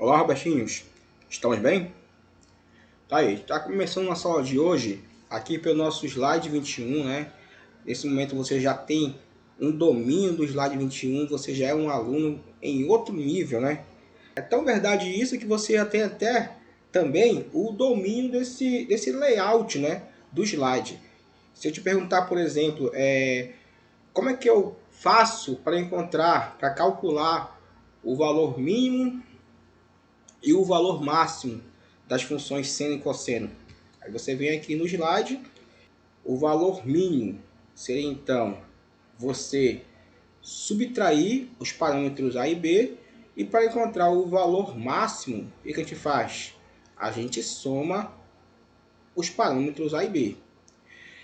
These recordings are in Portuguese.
Olá, Robertinhos. Estamos bem? Tá aí, tá começando nossa aula de hoje aqui pelo nosso slide 21, né? Nesse momento você já tem um domínio do slide 21, você já é um aluno em outro nível, né? É tão verdade isso que você já tem até também o domínio desse layout, né? Do slide. Se eu te perguntar, por exemplo, como é que eu faço para encontrar, para calcular o valor mínimo e o valor máximo das funções seno e cosseno. Aí você vem aqui no slide, o valor mínimo seria então você subtrair os parâmetros A e B, e para encontrar o valor máximo, o que a gente faz? A gente soma os parâmetros A e B.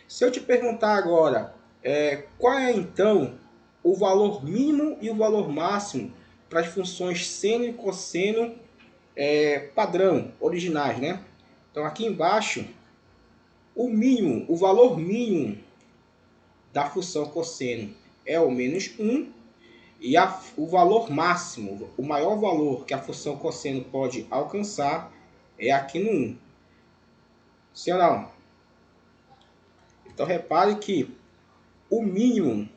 Se eu te perguntar agora, qual é então o valor mínimo e o valor máximo para as funções seno e cosseno padrão, originais, né? Então aqui embaixo, o valor mínimo da função cosseno é o menos 1, e o valor máximo, o maior valor que a função cosseno pode alcançar é aqui no 1. Sim ou não? Então repare que o mínimo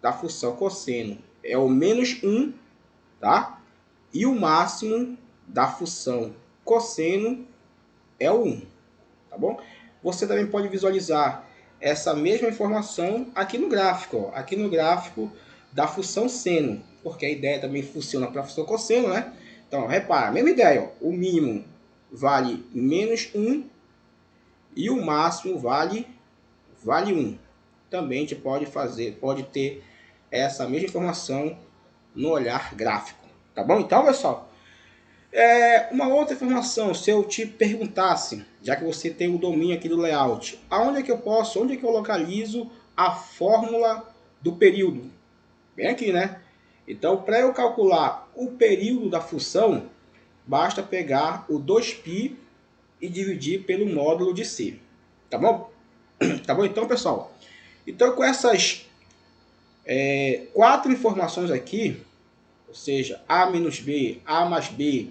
da função cosseno é o menos 1, tá? E o máximo da função cosseno é o 1, tá bom? Você também pode visualizar essa mesma informação aqui no gráfico, ó. Aqui no gráfico da função seno, porque a ideia também funciona para a função cosseno, né? Então, repara, mesma ideia, ó. O mínimo vale menos 1 e o máximo vale 1. Também a gente pode ter essa mesma informação no olhar gráfico, tá bom? Então, pessoal, uma outra informação, se eu te perguntasse, já que você tem o domínio aqui do layout, onde é que eu localizo a fórmula do período? Bem aqui, né? Então, para eu calcular o período da função, basta pegar o 2π e dividir pelo módulo de C. Tá bom? Tá bom então, pessoal? Então, com essas 4 informações aqui, ou seja, A menos B, A mais B,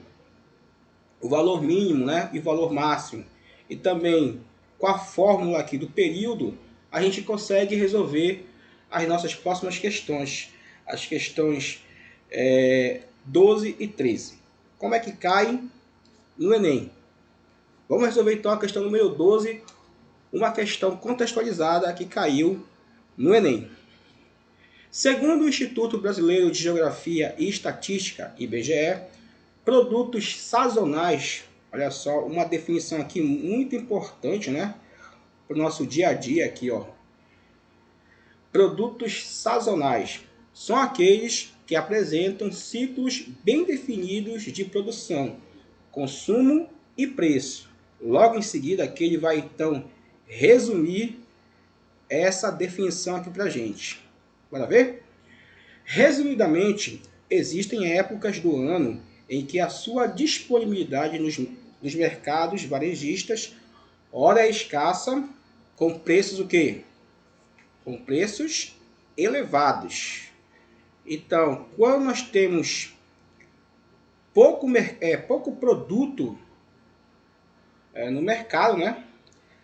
o valor mínimo, né, e o valor máximo, e também com a fórmula aqui do período, a gente consegue resolver as nossas próximas questões, as questões 12 e 13. Como é que cai no Enem? Vamos resolver então a questão número 12, uma questão contextualizada que caiu no Enem. Segundo o Instituto Brasileiro de Geografia e Estatística, IBGE, produtos sazonais, olha só, uma definição aqui muito importante, né? Para o nosso dia a dia aqui, ó. Produtos sazonais são aqueles que apresentam ciclos bem definidos de produção, consumo e preço. Logo em seguida, aqui ele vai então resumir essa definição aqui para a gente. Bora ver? Resumidamente, existem épocas do ano em que a sua disponibilidade nos mercados varejistas ora é escassa, com preços o quê? Com preços elevados. Então, quando nós temos pouco produto no mercado, né?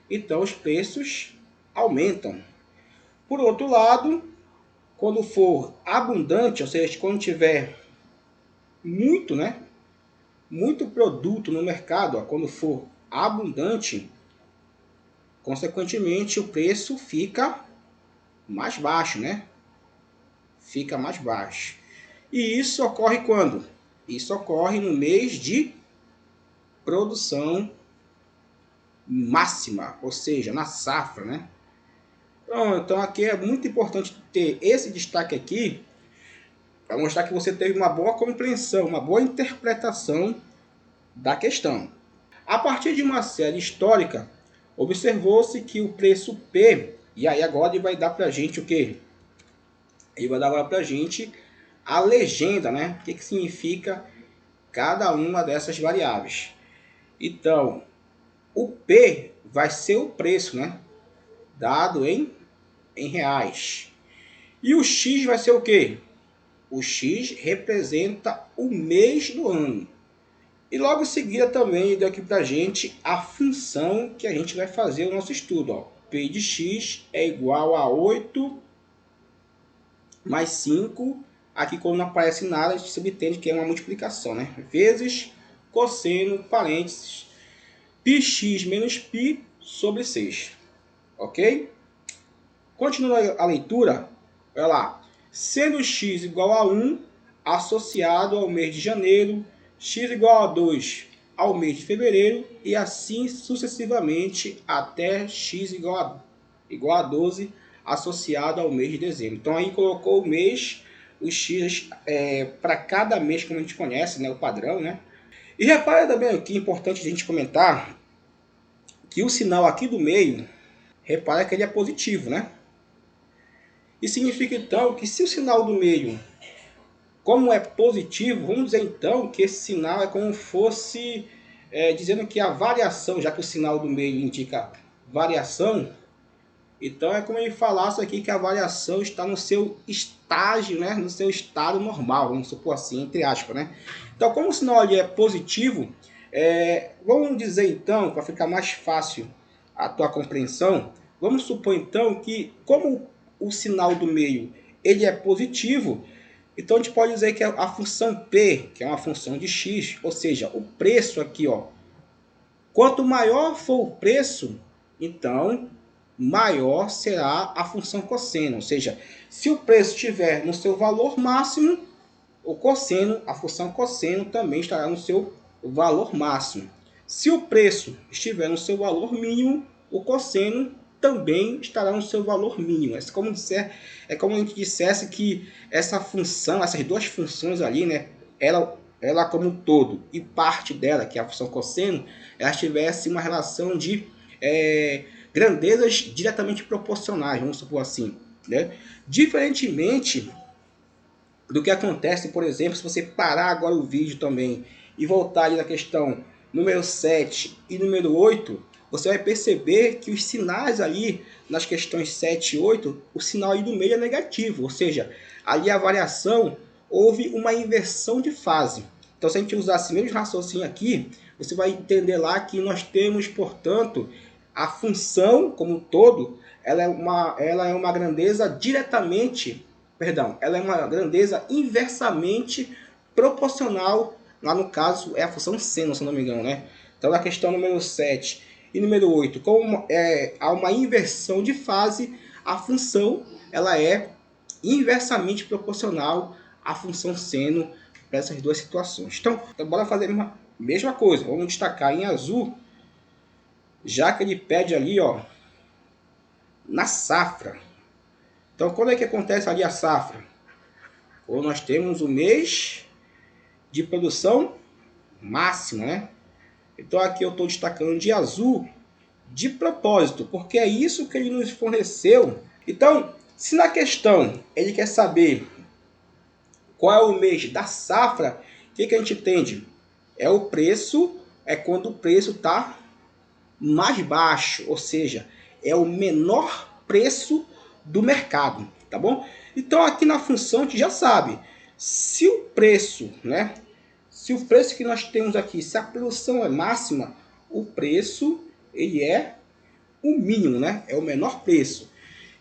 Então os preços aumentam. Por outro lado, quando for abundante, ou seja, quando tiver muito, né? Muito produto no mercado, ó, quando for abundante, consequentemente o preço fica mais baixo, né? Fica mais baixo. E isso ocorre quando? Isso ocorre no mês de produção máxima, ou seja, na safra, né? Então aqui é muito importante ter esse destaque aqui para mostrar que você teve uma boa compreensão, uma boa interpretação da questão. A partir de uma série histórica, observou-se que o preço P, e aí agora ele vai dar para a gente o quê? Ele vai dar agora para a gente a legenda, né? O que significa cada uma dessas variáveis. Então, o P vai ser o preço, né? Dado em reais. E o X vai ser o quê? O X representa o mês do ano. E logo em seguida também deu aqui para a gente a função que a gente vai fazer o nosso estudo. Ó. P de x é igual a 8 mais 5. Aqui quando não aparece nada, a gente subentende que é uma multiplicação, né? Vezes cosseno, parênteses, πx menos π sobre 6. Ok? Continuando a leitura, olha lá. Sendo x igual a 1, associado ao mês de janeiro, x igual a 2 ao mês de fevereiro, e assim sucessivamente até x igual a 12, associado ao mês de dezembro. Então aí colocou o mês, o x para cada mês, como a gente conhece, né, o padrão, né? E repara também aqui, importante a gente comentar, que o sinal aqui do meio, repara que ele é positivo, né? Isso significa então que se o sinal do meio, como é positivo, vamos dizer então que esse sinal é como fosse dizendo que a variação, já que o sinal do meio indica variação, então é como ele falasse aqui que a variação está no seu estágio, né, no seu estado normal, vamos supor assim, entre aspas, né? Então como o sinal ali é positivo, vamos dizer então, para ficar mais fácil a tua compreensão, vamos supor então que como o sinal do meio ele é positivo, então a gente pode dizer que a função P, que é uma função de x, ou seja, o preço aqui, ó, quanto maior for o preço, então maior será a função cosseno. Ou seja, se o preço estiver no seu valor máximo, o cosseno, a função cosseno também estará no seu valor máximo. Se o preço estiver no seu valor mínimo, o cosseno também estará no seu valor mínimo. É como a gente dissesse que essa função, essas duas funções ali, né, ela como um todo e parte dela, que é a função cosseno, ela tivesse uma relação de grandezas diretamente proporcionais, vamos supor assim, né? Diferentemente do que acontece, por exemplo, se você parar agora o vídeo também e voltar ali na questão número 7 e número 8, você vai perceber que os sinais ali nas questões 7 e 8, o sinal ali do meio é negativo, ou seja, ali a variação houve uma inversão de fase. Então se a gente usar esse mesmo raciocínio aqui, você vai entender lá que nós temos, portanto, a função como um todo, ela é uma grandeza diretamente, perdão, ela é uma grandeza inversamente proporcional, lá no caso é a função seno, se não me engano, né? Então na questão número 7 e número 8, como há uma inversão de fase, a função ela é inversamente proporcional à função seno para essas duas situações. Então bora fazer a mesma coisa, vamos destacar em azul, já que ele pede ali, ó, na safra. Então, quando é que acontece ali a safra? Ou nós temos o mês de produção máxima, né? Então, aqui eu estou destacando de azul de propósito, porque é isso que ele nos forneceu. Então, se na questão ele quer saber qual é o mês da safra, o que a gente entende? É o preço, é quando o preço está mais baixo, ou seja, é o menor preço do mercado, tá bom? Então aqui na função a gente já sabe, se o preço, né? Se o preço que nós temos aqui, se a produção é máxima, o preço ele é o mínimo, né? É o menor preço.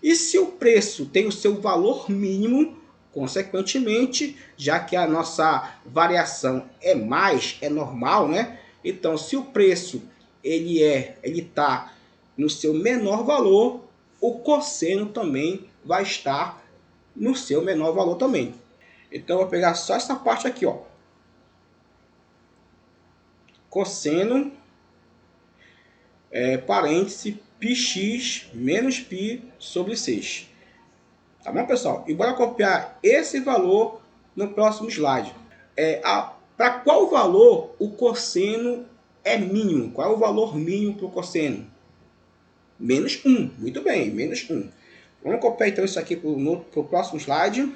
E se o preço tem o seu valor mínimo, consequentemente, já que a nossa variação é mais, é normal, né? Então, se o preço ele está no seu menor valor, o cosseno também vai estar no seu menor valor também. Então, eu vou pegar só essa parte aqui, ó. Cosseno, parêntese, πx menos π sobre 6. Tá bom, pessoal? E bora copiar esse valor no próximo slide. Para qual valor o cosseno é mínimo? Qual é o valor mínimo para o cosseno? Menos 1. Muito bem, menos 1. Vamos copiar então isso aqui para o próximo slide.